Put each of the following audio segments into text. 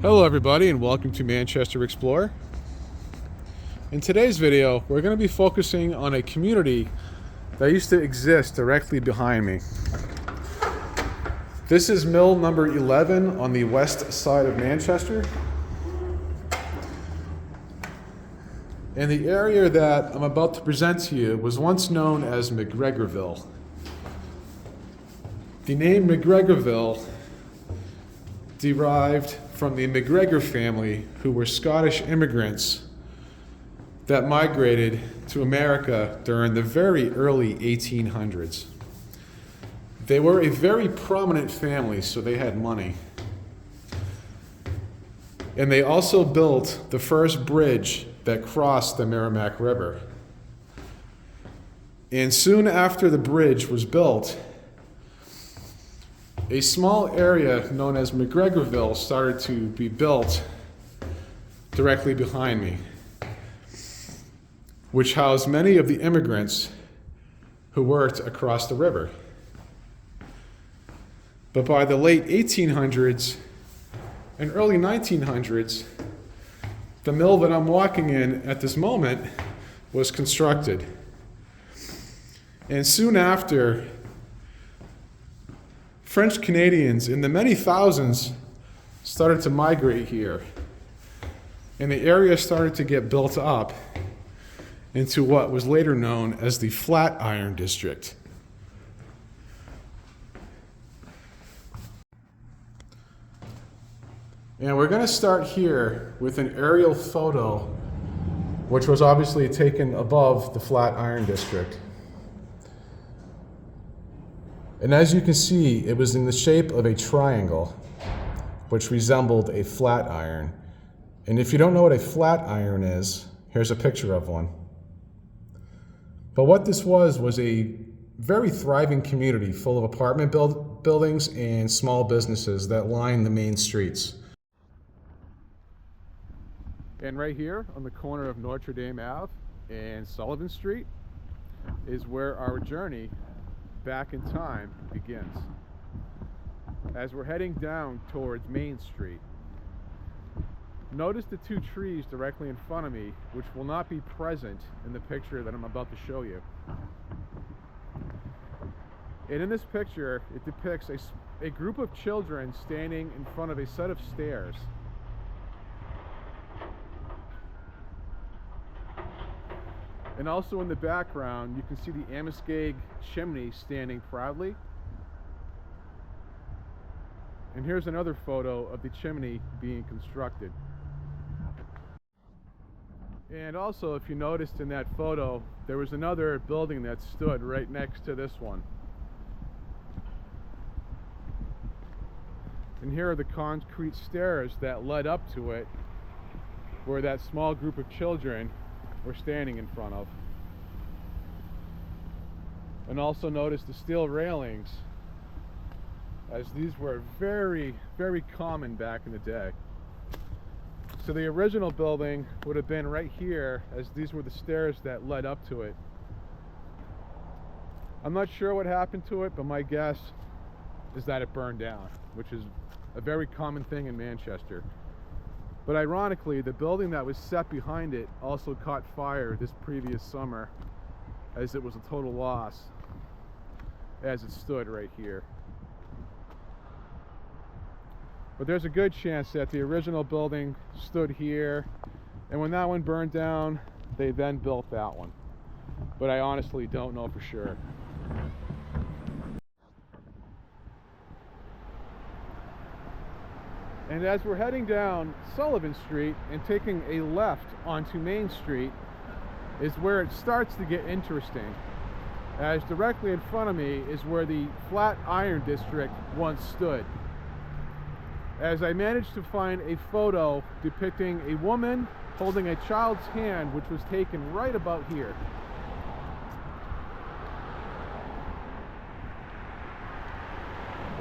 Hello everybody and welcome to Manchester Explorer. In today's video, we're going to be focusing on a community that used to exist directly behind me. This is mill number 11 on the west side of Manchester. And the area that I'm about to present to you was once known as McGregorville. The name McGregorville derived from the McGregor family, who were Scottish immigrants that migrated to America during the very early 1800s. They were a very prominent family, so they had money. And they also built the first bridge that crossed the Merrimack River. And soon after the bridge was built, a small area known as McGregorville started to be built directly behind me, which housed many of the immigrants who worked across the river. But by the late 1800s and early 1900s, the mill that I'm walking in at this moment was constructed. And soon after, French Canadians in the many thousands started to migrate here, and the area started to get built up into what was later known as the Flatiron District. And we're going to start here with an aerial photo, which was obviously taken above the Flatiron District. And as you can see, it was in the shape of a triangle, which resembled a flat iron. And if you don't know what a flat iron is, here's a picture of one. But what this was a very thriving community full of apartment buildings and small businesses that line the main streets. And right here on the corner of Notre Dame Ave and Sullivan Street is where our journey back in time begins. As we're heading down towards Main Street, notice the two trees directly in front of me, which will not be present in the picture that I'm about to show you. And in this picture, it depicts a group of children standing in front of a set of stairs. And also in the background, you can see the Amory chimney standing proudly. And here's another photo of the chimney being constructed. And also, if you noticed in that photo, there was another building that stood right next to this one. And here are the concrete stairs that led up to it, where that small group of children were standing in front of. And also notice the steel railings, as these were very, very common back in the day. So the original building would have been right here, as these were the stairs that led up to it. I'm not sure what happened to it, but my guess is that it burned down, which is a very common thing in Manchester. But ironically, the building that was set behind it also caught fire this previous summer, as it was a total loss as it stood right here. But there's a good chance that the original building stood here, and when that one burned down, they then built that one. But I honestly don't know for sure. And as we're heading down Sullivan Street and taking a left onto Main Street is where it starts to get interesting, as directly in front of me is where the Flatiron District once stood. As I managed to find a photo depicting a woman holding a child's hand, which was taken right about here.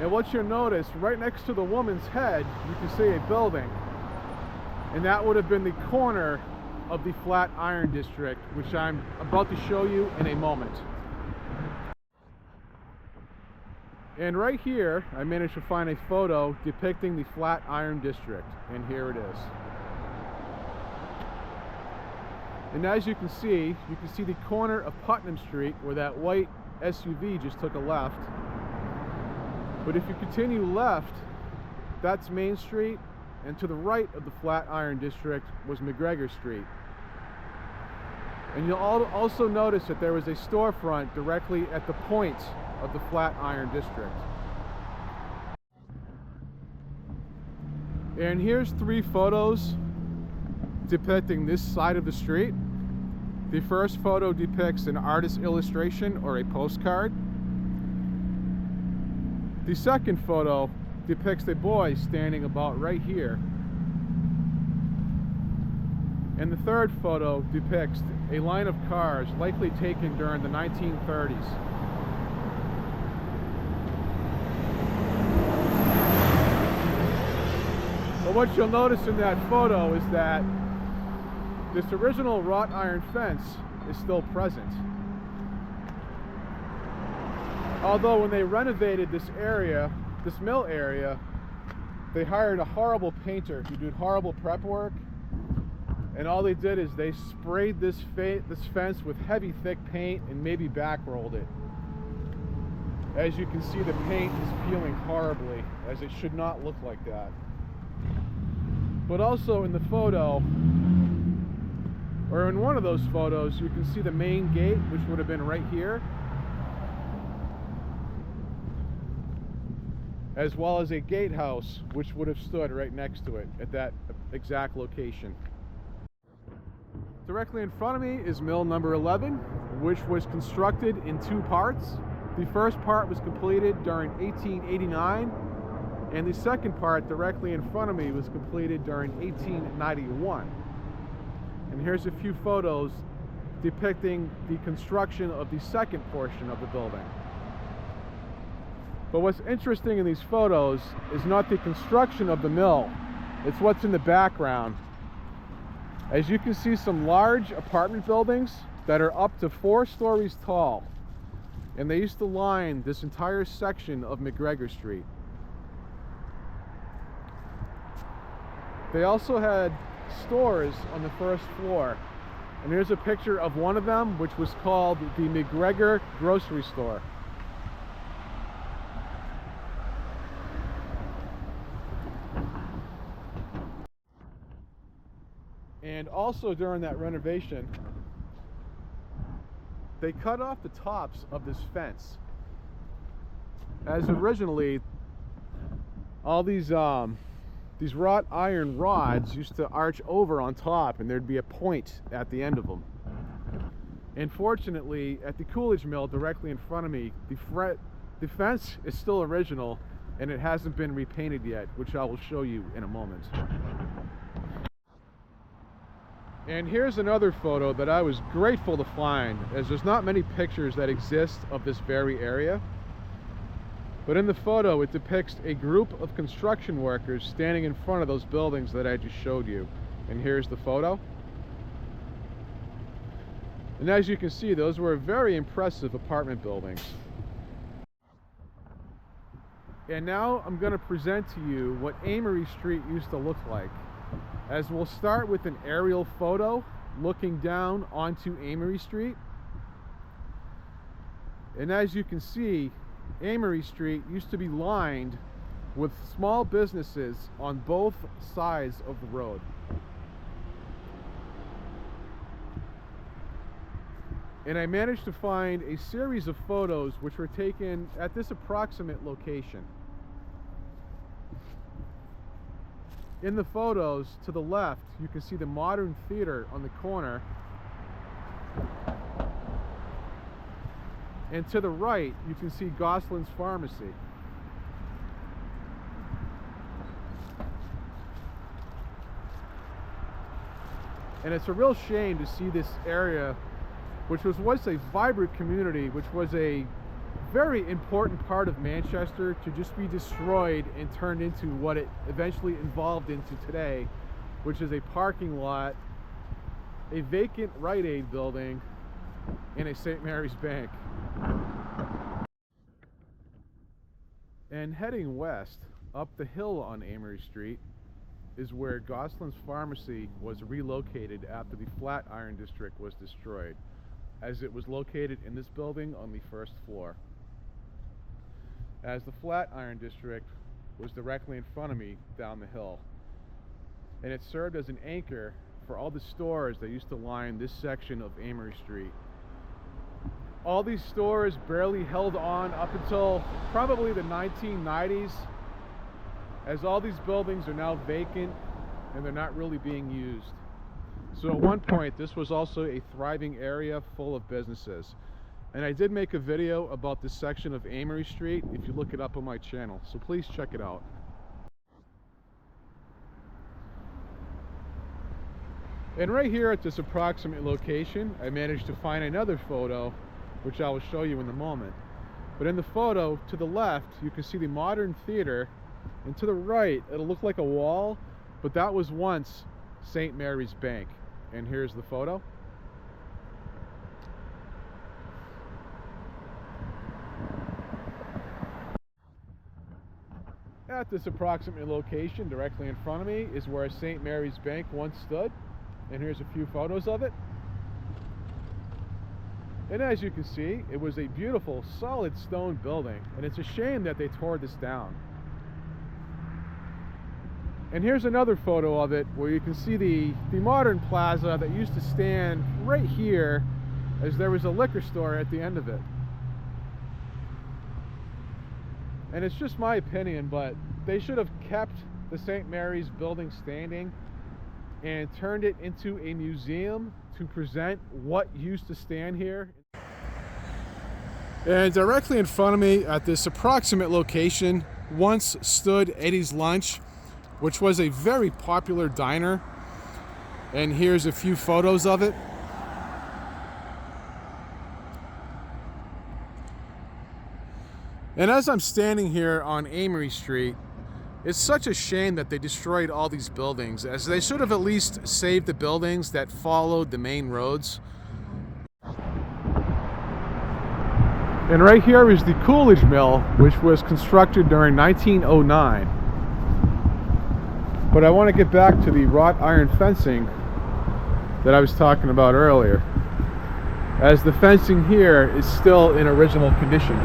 And what you'll notice, right next to the woman's head, you can see a building. And that would have been the corner of the Flatiron District, which I'm about to show you in a moment. And right here, I managed to find a photo depicting the Flatiron District, and here it is. And as you can see the corner of Putnam Street where that white SUV just took a left. But if you continue left, that's Main Street, and to the right of the Flatiron District was McGregor Street. And you'll also notice that there was a storefront directly at the point of the Flatiron District. And here's 3 photos depicting this side of the street. The first photo depicts an artist's illustration or a postcard. The second photo depicts a boy standing about right here. And the third photo depicts a line of cars likely taken during the 1930s. But what you'll notice in that photo is that this original wrought iron fence is still present. Although when they renovated this area, this mill area, they hired a horrible painter who did horrible prep work, and all they did is they sprayed this fence with heavy thick paint and maybe back rolled it. As you can see, the paint is peeling horribly, as it should not look like that. But also in the photo, or in one of those photos, you can see the main gate, which would have been right here, as well as a gatehouse, which would have stood right next to it at that exact location. Directly in front of me is mill number 11, which was constructed in 2 parts. The first part was completed during 1889, and the second part directly in front of me was completed during 1891. And here's a few photos depicting the construction of the second portion of the building. But what's interesting in these photos is not the construction of the mill, it's what's in the background. As you can see, some large apartment buildings that are up to 4 stories tall, and they used to line this entire section of McGregor Street. They also had stores on the first floor, and here's a picture of one of them, which was called the McGregor Grocery Store. And also during that renovation, they cut off the tops of this fence, as originally all these wrought iron rods used to arch over on top, and there'd be a point at the end of them. And fortunately, at the Coolidge Mill directly in front of me, the fence is still original, and it hasn't been repainted yet, which I will show you in a moment. And here's another photo that I was grateful to find, as there's not many pictures that exist of this very area. But in the photo, it depicts a group of construction workers standing in front of those buildings that I just showed you. And here's the photo. And as you can see, those were very impressive apartment buildings. And now I'm going to present to you what Amory Street used to look like, as we'll start with an aerial photo looking down onto Amory Street. And as you can see, Amory Street used to be lined with small businesses on both sides of the road. And I managed to find a series of photos which were taken at this approximate location. In the photos to the left, you can see the Modern Theater on the corner. And to the right, you can see Goslin's Pharmacy. And it's a real shame to see this area, which was once a vibrant community, which was a very important part of Manchester, to just be destroyed and turned into what it eventually evolved into today, which is a parking lot, a vacant Rite Aid building, and a St. Mary's Bank. And heading west, up the hill on Amory Street, is where Goslin's Pharmacy was relocated after the Flatiron District was destroyed, as it was located in this building on the first floor. As the Flatiron District was directly in front of me down the hill, and it served as an anchor for all the stores that used to line this section of Amory Street. All these stores barely held on up until probably the 1990s, as all these buildings are now vacant and they're not really being used. So at one point this was also a thriving area full of businesses. And I did make a video about this section of Amory Street if you look it up on my channel, so please check it out. And right here at this approximate location, I managed to find another photo, which I will show you in a moment. But in the photo to the left, you can see the modern theater, and to the right, it'll look like a wall, but that was once St. Mary's Bank. And here's the photo. At this approximate location directly in front of me is where St. Mary's Bank once stood, and here's a few photos of it. And as you can see, it was a beautiful solid stone building, and it's a shame that they tore this down. And here's another photo of it where you can see the modern plaza that used to stand right here, as there was a liquor store at the end of it. And it's just my opinion, but they should have kept the St. Mary's building standing and turned it into a museum to present what used to stand here. And directly in front of me at this approximate location once stood Eddie's Lunch, which was a very popular diner. And here's a few photos of it. And as I'm standing here on Amory Street, it's such a shame that they destroyed all these buildings, as they should have at least saved the buildings that followed the main roads. And right here is the Coolidge Mill, which was constructed during 1909. But I want to get back to the wrought iron fencing that I was talking about earlier, as the fencing here is still in original condition.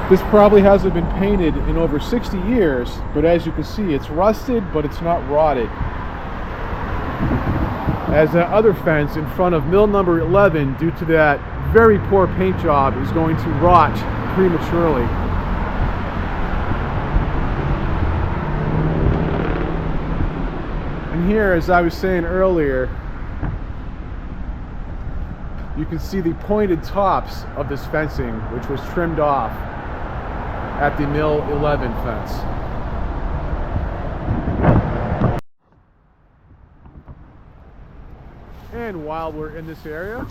This probably hasn't been painted in over 60 years, but as you can see, it's rusted, but it's not rotted. As that other fence in front of mill number 11, due to that very poor paint job, is going to rot prematurely. And here, as I was saying earlier, you can see the pointed tops of this fencing, which was trimmed off at the mill 11 fence. And while we're in this area,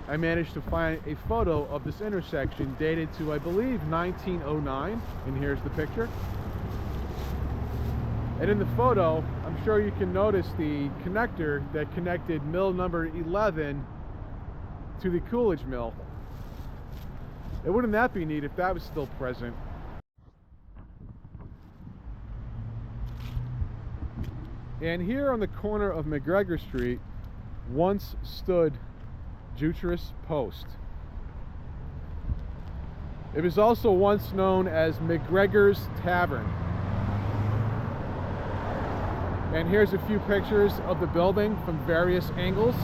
I managed to find a photo of this intersection dated to, I believe, 1909, and here's the picture. And in the photo, I'm sure you can notice the connector that connected mill number 11 to the Coolidge Mill. And wouldn't that be neat if that was still present? And here on the corner of McGregor Street once stood Jutras Post. It was also once known as McGregor's Tavern. And here's a few pictures of the building from various angles.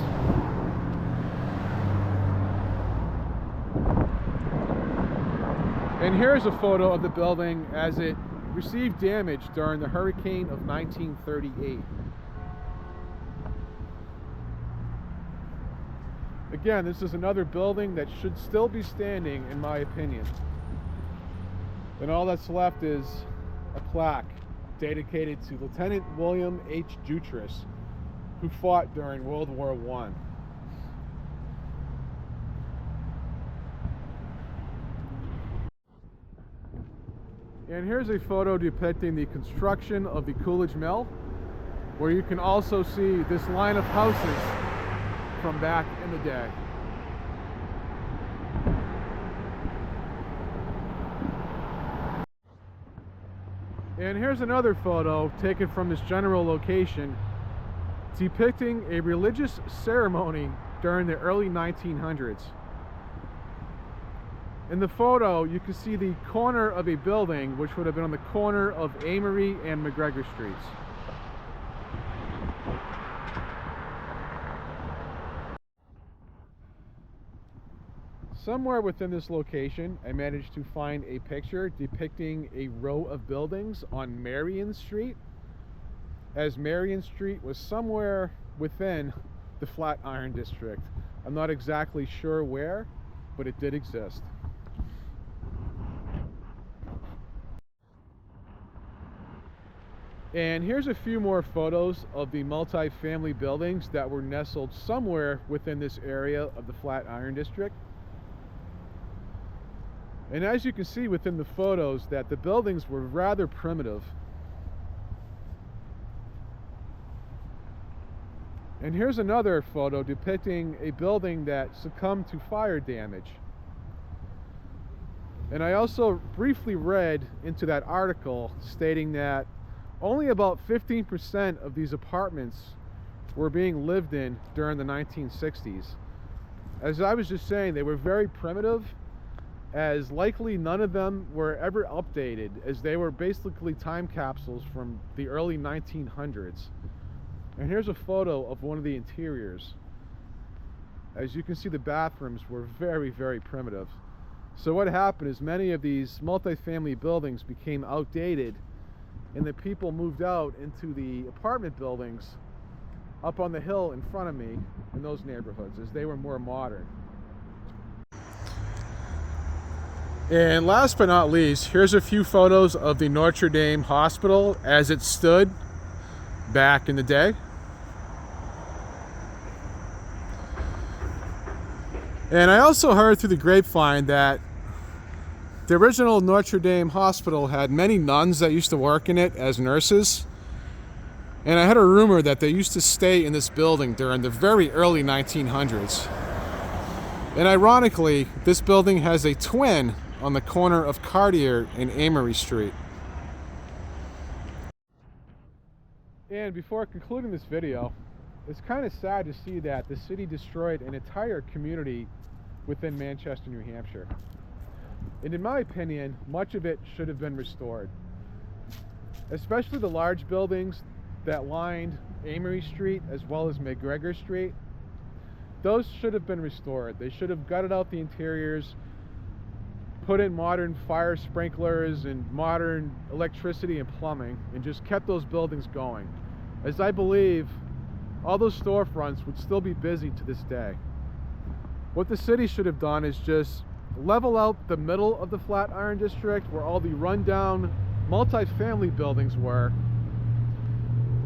And here's a photo of the building as it received damage during the hurricane of 1938. Again, this is another building that should still be standing, in my opinion. And all that's left is a plaque dedicated to Lieutenant William H. Jutras, who fought during World War I. And here's a photo depicting the construction of the Coolidge Mill, where you can also see this line of houses from back in the day. And here's another photo taken from this general location depicting a religious ceremony during the early 1900s. In the photo, you can see the corner of a building which would have been on the corner of Amory and McGregor Streets. Somewhere within this location, I managed to find a picture depicting a row of buildings on Marion Street, as Marion Street was somewhere within the Flatiron District. I'm not exactly sure where, but it did exist. And here's a few more photos of the multi-family buildings that were nestled somewhere within this area of the Flatiron District. And as you can see within the photos, that the buildings were rather primitive. And here's another photo depicting a building that succumbed to fire damage. And I also briefly read into that article stating that only about 15% of these apartments were being lived in during the 1960s. As I was just saying, they were very primitive, as likely none of them were ever updated, as they were basically time capsules from the early 1900s. And here's a photo of one of the interiors. As you can see, the bathrooms were very, very primitive. So what happened is many of these multifamily buildings became outdated, and the people moved out into the apartment buildings up on the hill in front of me in those neighborhoods, as they were more modern. And last but not least, here's a few photos of the Notre Dame Hospital as it stood back in the day. And I also heard through the grapevine that the original Notre Dame Hospital had many nuns that used to work in it as nurses. And I had a rumor that they used to stay in this building during the very early 1900s. And ironically, this building has a twin on the corner of Cartier and Amory Street. And before concluding this video, it's kind of sad to see that the city destroyed an entire community within Manchester, New Hampshire. And in my opinion, much of it should have been restored. Especially the large buildings that lined Amory Street as well as McGregor Street. Those should have been restored. They should have gutted out the interiors, put in modern fire sprinklers and modern electricity and plumbing, and just kept those buildings going. As I believe all those storefronts would still be busy to this day. What the city should have done is just level out the middle of the Flatiron District where all the rundown multi-family buildings were,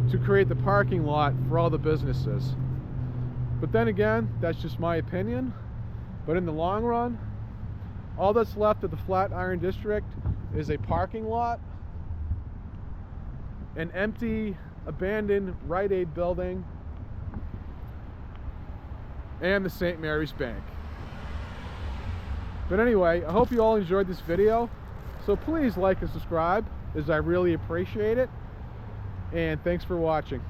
to create the parking lot for all the businesses. But then again, that's just my opinion. But in the long run, all that's left of the Flatiron District is a parking lot, an empty, abandoned Rite Aid building, and the St. Mary's Bank. But anyway, I hope you all enjoyed this video. So please like and subscribe, as I really appreciate it. And thanks for watching.